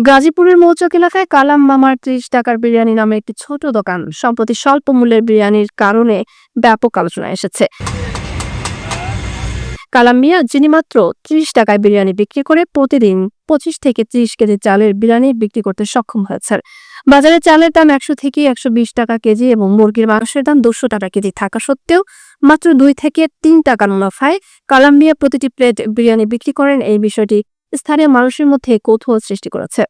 গাজীপুরের মৌচাক এলাকায় কালাম মামার ৩০ টাকার বিরিয়ানি নামে একটি ছোট দোকান সম্প্রতি স্বল্প মূল্যের বিরিয়ানির কারণে ব্যাপক আলোচনা এসেছে। কালাম মিয়া, যিনি মাত্র ৩০ টাকায় বিরিয়ানি বিক্রি করে প্রতিদিন ২৫ থেকে ৩০ কেজি চালের বিরিয়ানি বিক্রি করতে সক্ষম হয়েছেন। বাজারে চালের দাম ১০০ থেকে ১২০ টাকা কেজি এবং মুরগির মাংসের দাম ২০০ টাকা কেজি থাকা সত্ত্বেও মাত্র ২ থেকে ৩ টাকা মুনাফায় কালাম মিয়া প্রতিটি প্লেট বিরিয়ানি বিক্রি করেন। এই বিষয়টি স্থানীয় মানুষের মধ্যে কৌতূহল সৃষ্টি করেছে।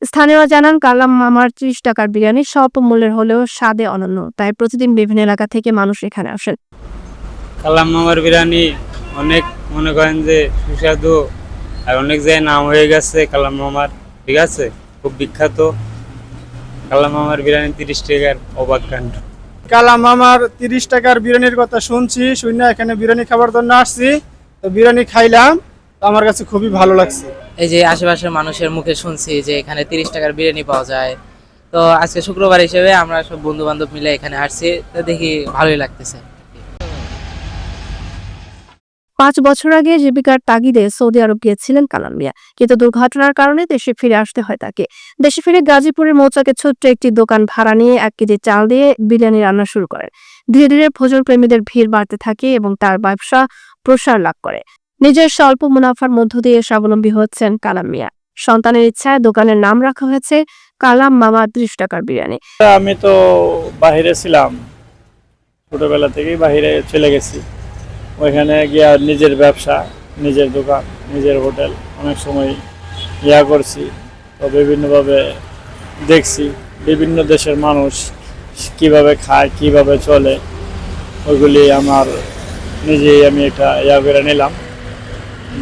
স্থানীয়রা জানান, কালাম মামার ৩০ টাকার বিরিয়ানি স্বল্প মূল্যের হলেও স্বাদে অনন্য, তাই প্রতিদিন বিভিন্ন এলাকা থেকে মানুষ এখানে আসেন। কালাম মামার বিরিয়ানি অনেক মনে করেন যে সুস্বাদু, আর অনেক জায়গায় নাম হয়ে গেছে কালাম মামার। ঠিক আছে, খুব বিখ্যাত কালাম মামার বিরিয়ানি। ৩০ টাকার অবাক কাণ্ড। কালাম মামার ৩০ টাকার বিরিয়ানির কথা শুনছি, শুনে এখানে বিরিয়ানি খাবার জন্য আসছি। তো বিরিয়ানি খাইলাম, তো আমার কাছে খুবই ভালো লাগছে। এই যে আশেপাশের মানুষের মুখে শুনছি যে এখানে ৩০ টাকার বিরিয়ানি পাওয়া যায়, তো আজকে শুক্রবার হিসেবে আমরা সব বন্ধু বান্ধব মিলে এখানে আসছি, তো দেখি ভালোই লাগতেছে। ৫ বছর আগে জীবিকার তাগিদে সৌদি আরব গিয়েছিলেন কালাম মিয়া, কিন্তু দুর্ঘটনার কারণে দেশে ফিরে আসতে হয় তাকে। দেশে ফিরে গাজীপুরের মৌচাকে ছোট্ট একটি দোকান ভাড়া নিয়ে ১ কেজি চাল দিয়ে বিরিয়ানি রান্না শুরু করেন। ধীরে ধীরে ভোজন প্রেমীদের ভিড় বাড়তে থাকে এবং তার ব্যবসা প্রসার লাভ করে। নিজের স্বল্প মুনাফার মধ্য দিয়ে স্বাবলম্বী হচ্ছেন কালাম মিয়া। সন্তানের ইচ্ছায় দোকানের নাম রাখা হয়েছে কালাম মামা ৩০ টাকার বিরিয়ানি। আমি তো বাহিরে ছিলাম, ছোটবেলা থেকেই বাহিরে চলে গেছি। ওইখানে গিয়ে নিজের ব্যবসা, নিজের দোকান, নিজের হোটেল অনেক সময় করছি। তো বিভিন্নভাবে দেখছি বিভিন্ন দেশের মানুষ কিভাবে খায়, কিভাবে চলে, ওইগুলি আমার নিজেই আমি একটা করে নিলাম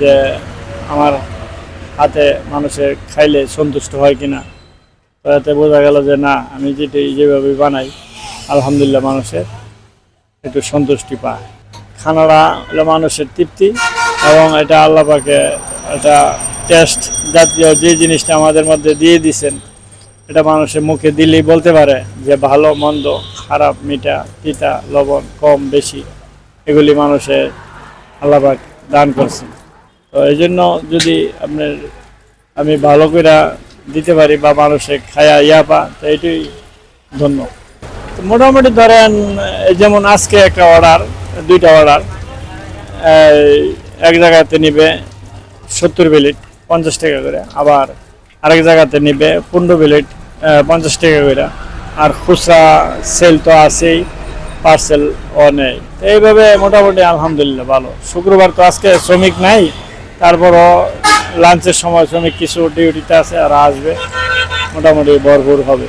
যে আমার হাতে মানুষের খাইলে সন্তুষ্ট হয় কিনা। তো এতে বোঝা গেল যে না, আমি যেভাবে বানাই আলহামদুলিল্লাহ মানুষের একটু সন্তুষ্টি পায়। খানাটা হলো মানুষের তৃপ্তি, এবং এটা আল্লাহ পাকে একটা টেস্ট জাতীয় যে জিনিসটা আমাদের মধ্যে দিয়ে দিছেন, এটা মানুষের মুখে দিলেই বলতে পারে যে ভালো মন্দ, খারাপ, মিঠা, তিতা, লবণ, কম বেশি, এগুলি মানুষের আল্লাহ পাক দান করছেন। তো এই জন্য যদি আমি ভালো করে দিতে পারি বা মানুষের খায়া পা, তো এটাই ধন্য। মোটামুটি ধরেন যেমন আজকে একটা অর্ডার, 2টা অর্ডার, এক জায়গাতে নিবে 70 প্লেট 50 টাকা করে, আবার আরেক জায়গাতে নিবে 15 প্লেট 50 টাকা করে, আর খুচরা সেল তো আছেই, পার্সেল ও নেই। তো এইভাবে মোটামুটি আলহামদুলিল্লাহ ভালো। শুক্রবার তো আজকে শ্রমিক নাই, তারপরও লাঞ্চের সময় শ্রমিক কিছু ডিউটিতে আছে, আর আসবে, মোটামুটি ভরপুর হবে।